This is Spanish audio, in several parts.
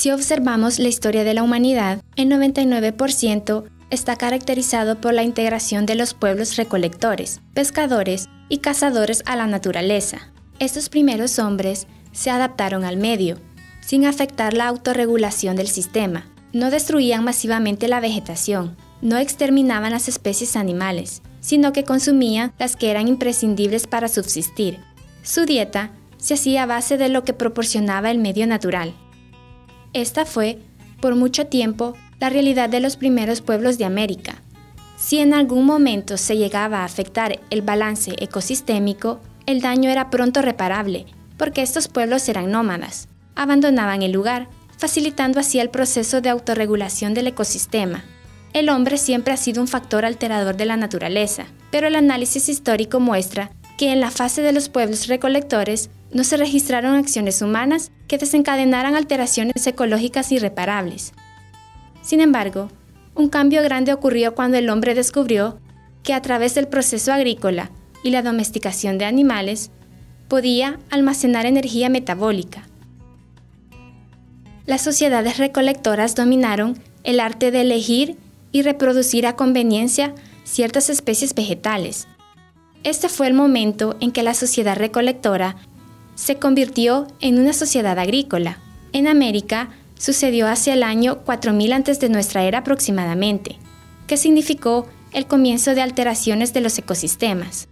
Si observamos la historia de la humanidad, el 99% está caracterizado por la integración de los pueblos recolectores, pescadores y cazadores a la naturaleza. Estos primeros hombres se adaptaron al medio, sin afectar la autorregulación del sistema. No destruían masivamente la vegetación, no exterminaban las especies animales, sino que consumían las que eran imprescindibles para subsistir. Su dieta se hacía a base de lo que proporcionaba el medio natural. Esta fue, por mucho tiempo, la realidad de los primeros pueblos de América. Si en algún momento se llegaba a afectar el balance ecosistémico, el daño era pronto reparable, porque estos pueblos eran nómadas, abandonaban el lugar, facilitando así el proceso de autorregulación del ecosistema. El hombre siempre ha sido un factor alterador de la naturaleza, pero el análisis histórico muestra que en la fase de los pueblos recolectores no se registraron acciones humanas que desencadenaran alteraciones ecológicas irreparables. Sin embargo, un cambio grande ocurrió cuando el hombre descubrió que a través del proceso agrícola y la domesticación de animales, podía almacenar energía metabólica. Las sociedades recolectoras dominaron el arte de elegir y reproducir a conveniencia ciertas especies vegetales. Este fue el momento en que la sociedad recolectora se convirtió en una sociedad agrícola. En América sucedió hacia el año 4000 antes de nuestra era aproximadamente, que significó el comienzo de alteraciones de los ecosistemas.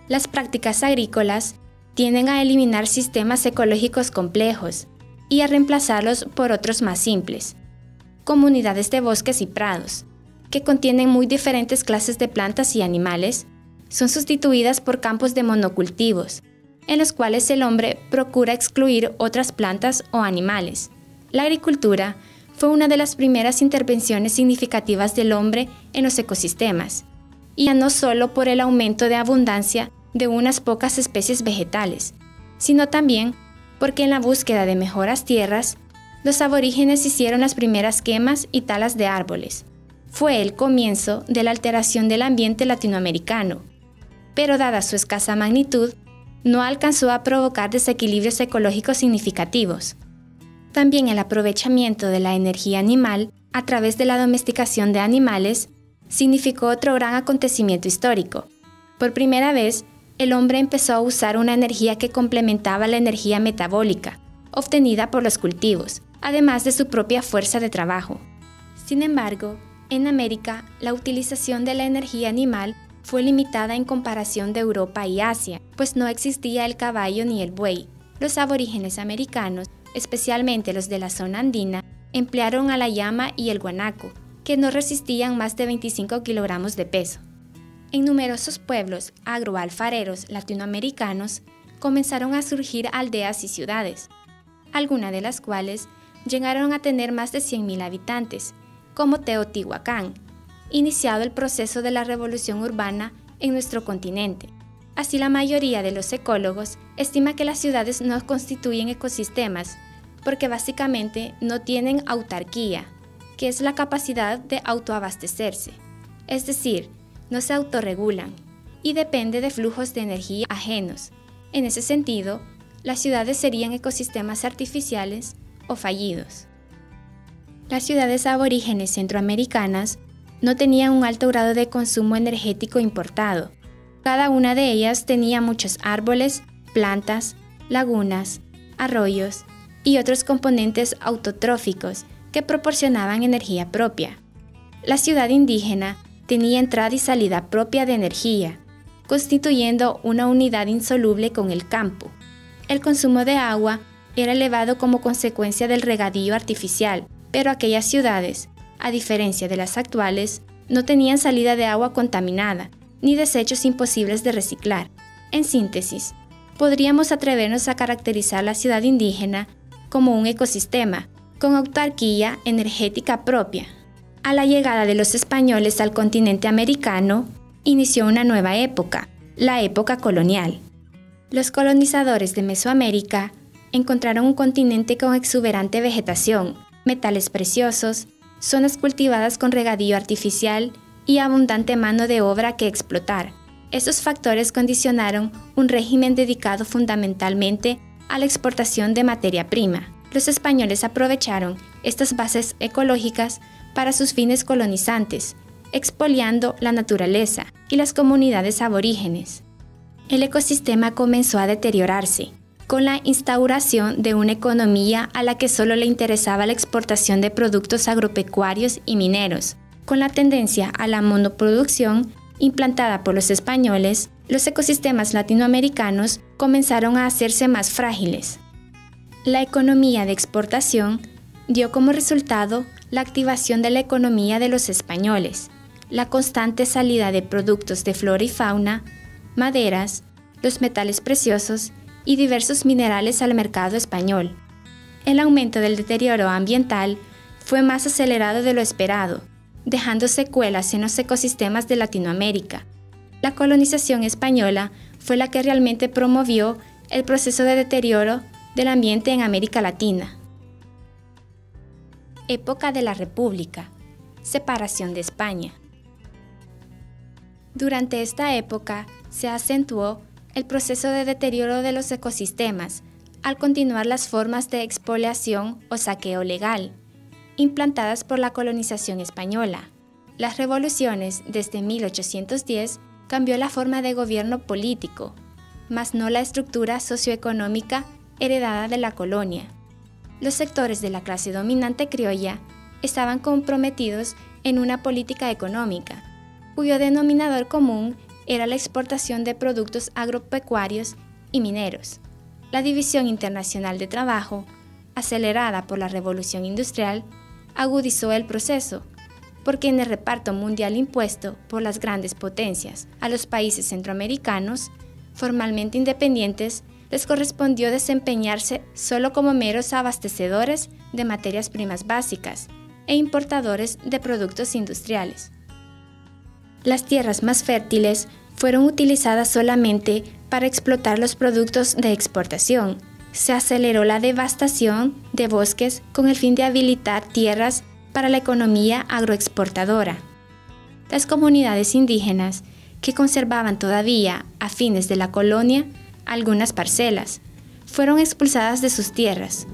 Las prácticas agrícolas tienden a eliminar sistemas ecológicos complejos y a reemplazarlos por otros más simples, comunidades de bosques y prados, que contienen muy diferentes clases de plantas y animales, son sustituidas por campos de monocultivos, en los cuales el hombre procura excluir otras plantas o animales. La agricultura fue una de las primeras intervenciones significativas del hombre en los ecosistemas, y ya no solo por el aumento de abundancia de unas pocas especies vegetales, sino también porque en la búsqueda de mejoras tierras, los aborígenes hicieron las primeras quemas y talas de árboles. Fue el comienzo de la alteración del ambiente latinoamericano, pero dada su escasa magnitud, no alcanzó a provocar desequilibrios ecológicos significativos. También el aprovechamiento de la energía animal a través de la domesticación de animales significó otro gran acontecimiento histórico. Por primera vez, el hombre empezó a usar una energía que complementaba la energía metabólica, obtenida por los cultivos, además de su propia fuerza de trabajo. Sin embargo, en América, la utilización de la energía animal fue limitada en comparación de Europa y Asia, pues no existía el caballo ni el buey. Los aborígenes americanos, especialmente los de la zona andina, emplearon a la llama y el guanaco, que no resistían más de 25 kilogramos de peso. En numerosos pueblos agroalfareros latinoamericanos comenzaron a surgir aldeas y ciudades, algunas de las cuales llegaron a tener más de 100,000 habitantes, como Teotihuacán, iniciado el proceso de la revolución urbana en nuestro continente. Así, la mayoría de los ecólogos estima que las ciudades no constituyen ecosistemas porque básicamente no tienen autarquía, que es la capacidad de autoabastecerse, es decir, no se autorregulan y depende de flujos de energía ajenos. En ese sentido, las ciudades serían ecosistemas artificiales o fallidos. Las ciudades aborígenes centroamericanas no tenían un alto grado de consumo energético importado. Cada una de ellas tenía muchos árboles, plantas, lagunas, arroyos y otros componentes autotróficos que proporcionaban energía propia. La ciudad indígena tenía entrada y salida propia de energía, constituyendo una unidad insoluble con el campo. El consumo de agua era elevado como consecuencia del regadío artificial, pero aquellas ciudades, a diferencia de las actuales, no tenían salida de agua contaminada, ni desechos imposibles de reciclar. En síntesis, podríamos atrevernos a caracterizar la ciudad indígena como un ecosistema, con autarquía energética propia. A la llegada de los españoles al continente americano, inició una nueva época, la época colonial. Los colonizadores de Mesoamérica encontraron un continente con exuberante vegetación, metales preciosos, zonas cultivadas con regadío artificial y abundante mano de obra que explotar. Estos factores condicionaron un régimen dedicado fundamentalmente a la exportación de materia prima. Los españoles aprovecharon estas bases ecológicas para sus fines colonizantes, expoliando la naturaleza y las comunidades aborígenes. El ecosistema comenzó a deteriorarse, con la instauración de una economía a la que solo le interesaba la exportación de productos agropecuarios y mineros. Con la tendencia a la monoproducción implantada por los españoles, los ecosistemas latinoamericanos comenzaron a hacerse más frágiles. La economía de exportación dio como resultado la activación de la economía de los españoles, la constante salida de productos de flora y fauna, maderas, los metales preciosos y diversos minerales al mercado español. El aumento del deterioro ambiental fue más acelerado de lo esperado, dejando secuelas en los ecosistemas de Latinoamérica. La colonización española fue la que realmente promovió el proceso de deterioro del ambiente en América Latina. Época de la República. Separación de España. Durante esta época se acentuó el proceso de deterioro de los ecosistemas al continuar las formas de expoliación o saqueo legal, implantadas por la colonización española. Las revoluciones desde 1810 cambió la forma de gobierno político, mas no la estructura socioeconómica heredada de la colonia. Los sectores de la clase dominante criolla estaban comprometidos en una política económica, cuyo denominador común era la exportación de productos agropecuarios y mineros. La división internacional de trabajo, acelerada por la revolución industrial, agudizó el proceso, porque en el reparto mundial impuesto por las grandes potencias a los países centroamericanos, formalmente independientes, les correspondió desempeñarse solo como meros abastecedores de materias primas básicas e importadores de productos industriales. Las tierras más fértiles fueron utilizadas solamente para explotar los productos de exportación. Se aceleró la devastación de bosques con el fin de habilitar tierras para la economía agroexportadora. Las comunidades indígenas, que conservaban todavía a fines de la colonia algunas parcelas, fueron expulsadas de sus tierras,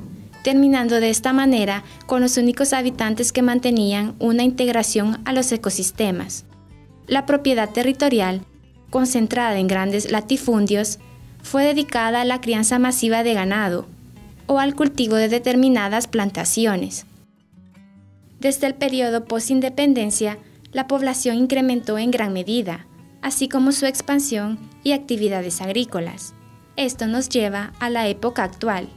terminando de esta manera con los únicos habitantes que mantenían una integración a los ecosistemas. La propiedad territorial, concentrada en grandes latifundios, fue dedicada a la crianza masiva de ganado o al cultivo de determinadas plantaciones. Desde el periodo postindependencia, la población incrementó en gran medida, así como su expansión y actividades agrícolas. Esto nos lleva a la época actual.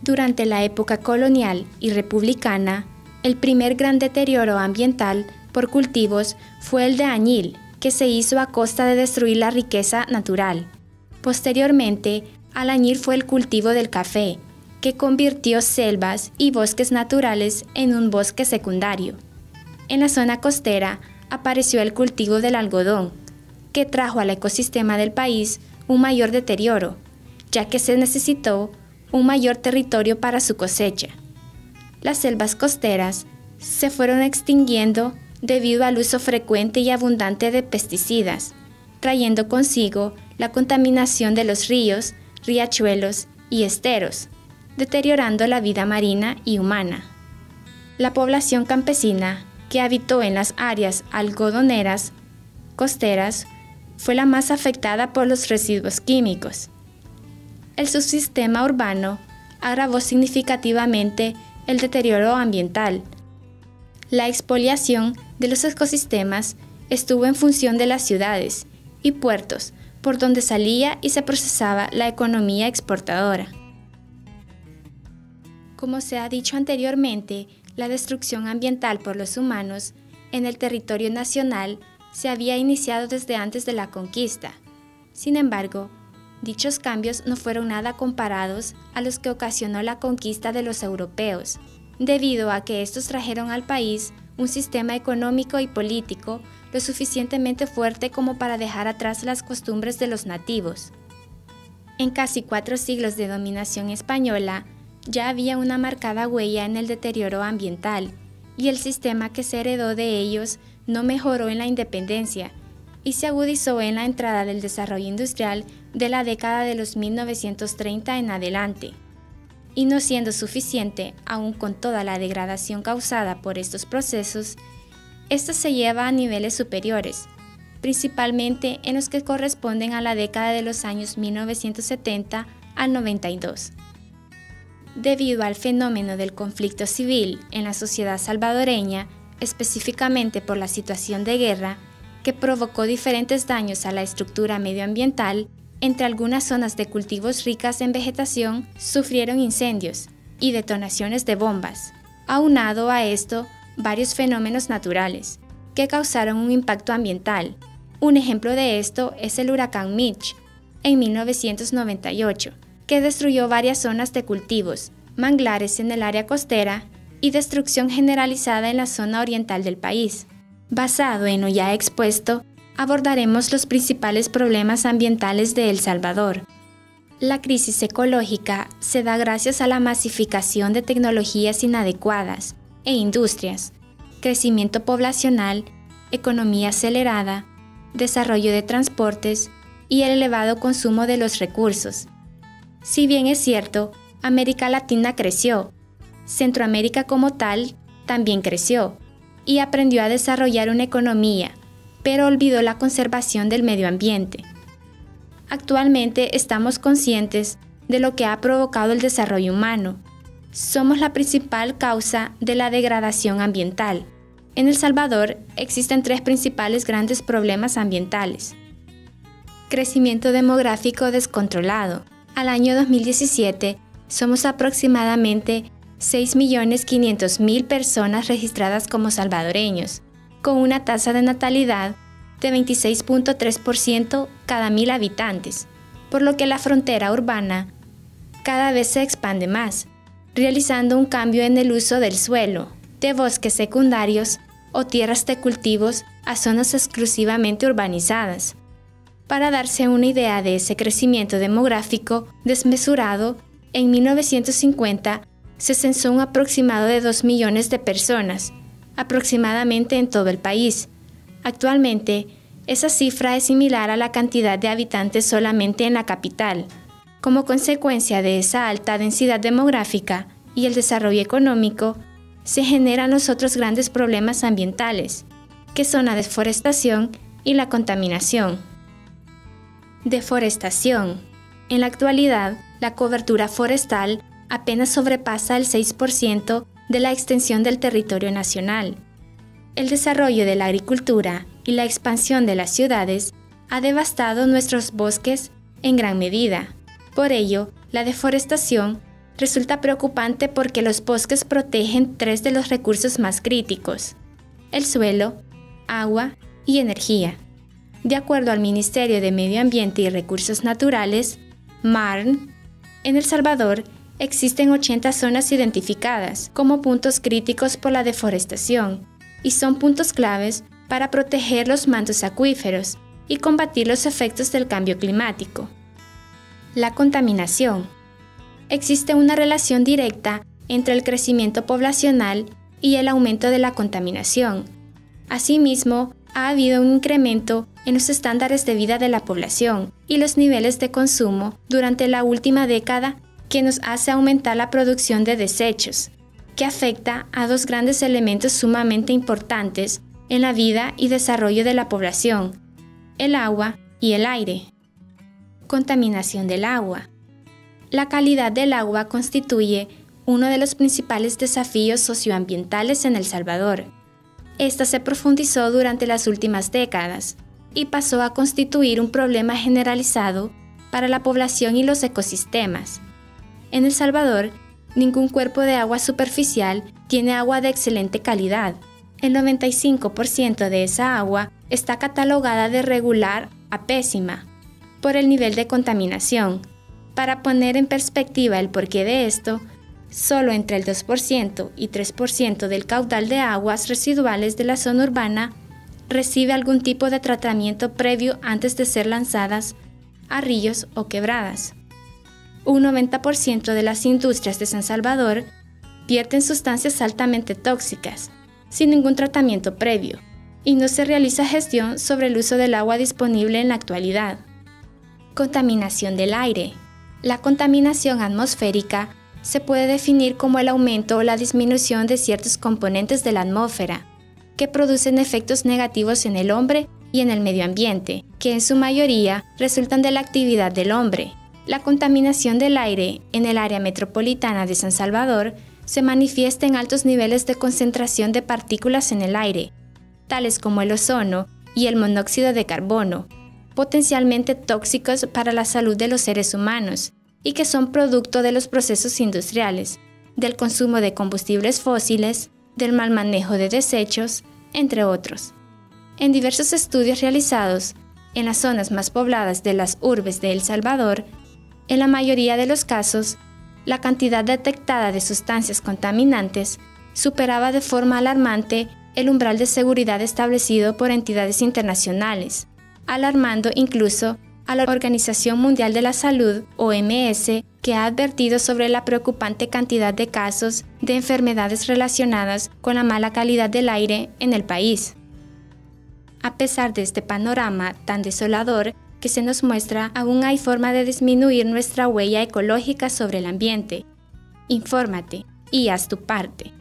Durante la época colonial y republicana, el primer gran deterioro ambiental por cultivos fue el de añil, que se hizo a costa de destruir la riqueza natural. Posteriormente, al añil fue el cultivo del café, que convirtió selvas y bosques naturales en un bosque secundario. En la zona costera apareció el cultivo del algodón, que trajo al ecosistema del país un mayor deterioro, ya que se necesitó un mayor territorio para su cosecha. Las selvas costeras se fueron extinguiendo debido al uso frecuente y abundante de pesticidas, trayendo consigo la contaminación de los ríos, riachuelos y esteros, deteriorando la vida marina y humana. La población campesina, que habitó en las áreas algodoneras costeras, fue la más afectada por los residuos químicos. El subsistema urbano agravó significativamente el deterioro ambiental. La expoliación de los ecosistemas estuvo en función de las ciudades y puertos, por donde salía y se procesaba la economía exportadora. Como se ha dicho anteriormente, la destrucción ambiental por los humanos en el territorio nacional se había iniciado desde antes de la conquista. Sin embargo, dichos cambios no fueron nada comparados a los que ocasionó la conquista de los europeos, debido a que estos trajeron al país un sistema económico y político lo suficientemente fuerte como para dejar atrás las costumbres de los nativos. En casi 4 siglos de dominación española, ya había una marcada huella en el deterioro ambiental, y el sistema que se heredó de ellos no mejoró en la independencia y se agudizó en la entrada del desarrollo industrial de la década de los 1930 en adelante, y no siendo suficiente aún con toda la degradación causada por estos procesos, esta se lleva a niveles superiores, principalmente en los que corresponden a la década de los años 1970 al 92. Debido al fenómeno del conflicto civil en la sociedad salvadoreña, específicamente por la situación de guerra, que provocó diferentes daños a la estructura medioambiental, entre algunas zonas de cultivos ricas en vegetación sufrieron incendios y detonaciones de bombas. Aunado a esto, varios fenómenos naturales, que causaron un impacto ambiental. Un ejemplo de esto es el huracán Mitch, en 1998, que destruyó varias zonas de cultivos, manglares en el área costera y destrucción generalizada en la zona oriental del país. Basado en lo ya expuesto, abordaremos los principales problemas ambientales de El Salvador. La crisis ecológica se da gracias a la masificación de tecnologías inadecuadas e industrias, crecimiento poblacional, economía acelerada, desarrollo de transportes y el elevado consumo de los recursos. Si bien es cierto, América Latina creció, Centroamérica como tal también creció y aprendió a desarrollar una economía, pero olvidó la conservación del medio ambiente. Actualmente estamos conscientes de lo que ha provocado el desarrollo humano. Somos la principal causa de la degradación ambiental. En El Salvador existen tres principales grandes problemas ambientales. Crecimiento demográfico descontrolado. Al año 2017 somos aproximadamente 6.500.000 personas registradas como salvadoreños, con una tasa de natalidad de 26.3% cada 1.000 habitantes, por lo que la frontera urbana cada vez se expande más, realizando un cambio en el uso del suelo, de bosques secundarios o tierras de cultivos a zonas exclusivamente urbanizadas. Para darse una idea de ese crecimiento demográfico desmesurado, en 1950 se censó un aproximado de 2 millones de personas, aproximadamente en todo el país. Actualmente, esa cifra es similar a la cantidad de habitantes solamente en la capital. Como consecuencia de esa alta densidad demográfica y el desarrollo económico, se generan los otros grandes problemas ambientales, que son la deforestación y la contaminación. Deforestación. En la actualidad, la cobertura forestal apenas sobrepasa el 6% de la extensión del territorio nacional. El desarrollo de la agricultura y la expansión de las ciudades ha devastado nuestros bosques en gran medida. Por ello, la deforestación resulta preocupante porque los bosques protegen tres de los recursos más críticos: el suelo, agua y energía. De acuerdo al Ministerio de Medio Ambiente y Recursos Naturales, MARN, en El Salvador existen 80 zonas identificadas como puntos críticos por la deforestación y son puntos claves para proteger los mantos acuíferos y combatir los efectos del cambio climático. La contaminación. Existe una relación directa entre el crecimiento poblacional y el aumento de la contaminación. Asimismo, ha habido un incremento en los estándares de vida de la población y los niveles de consumo durante la última década que nos hace aumentar la producción de desechos, que afecta a dos grandes elementos sumamente importantes en la vida y desarrollo de la población: el agua y el aire. Contaminación del agua. La calidad del agua constituye uno de los principales desafíos socioambientales en El Salvador. Esta se profundizó durante las últimas décadas y pasó a constituir un problema generalizado para la población y los ecosistemas. En El Salvador, ningún cuerpo de agua superficial tiene agua de excelente calidad. El 95% de esa agua está catalogada de regular a pésima por el nivel de contaminación. Para poner en perspectiva el porqué de esto, solo entre el 2% y 3% del caudal de aguas residuales de la zona urbana recibe algún tipo de tratamiento previo antes de ser lanzadas a ríos o quebradas. Un 90% de las industrias de San Salvador vierten sustancias altamente tóxicas, sin ningún tratamiento previo, y no se realiza gestión sobre el uso del agua disponible en la actualidad. Contaminación del aire. La contaminación atmosférica se puede definir como el aumento o la disminución de ciertos componentes de la atmósfera, que producen efectos negativos en el hombre y en el medio ambiente, que en su mayoría resultan de la actividad del hombre. La contaminación del aire en el área metropolitana de San Salvador se manifiesta en altos niveles de concentración de partículas en el aire, tales como el ozono y el monóxido de carbono, potencialmente tóxicos para la salud de los seres humanos y que son producto de los procesos industriales, del consumo de combustibles fósiles, del mal manejo de desechos, entre otros. En diversos estudios realizados en las zonas más pobladas de las urbes de El Salvador, en la mayoría de los casos, la cantidad detectada de sustancias contaminantes superaba de forma alarmante el umbral de seguridad establecido por entidades internacionales, alarmando incluso a la Organización Mundial de la Salud, OMS, que ha advertido sobre la preocupante cantidad de casos de enfermedades relacionadas con la mala calidad del aire en el país. A pesar de este panorama tan desolador que se nos muestra, aún hay forma de disminuir nuestra huella ecológica sobre el ambiente. Infórmate y haz tu parte.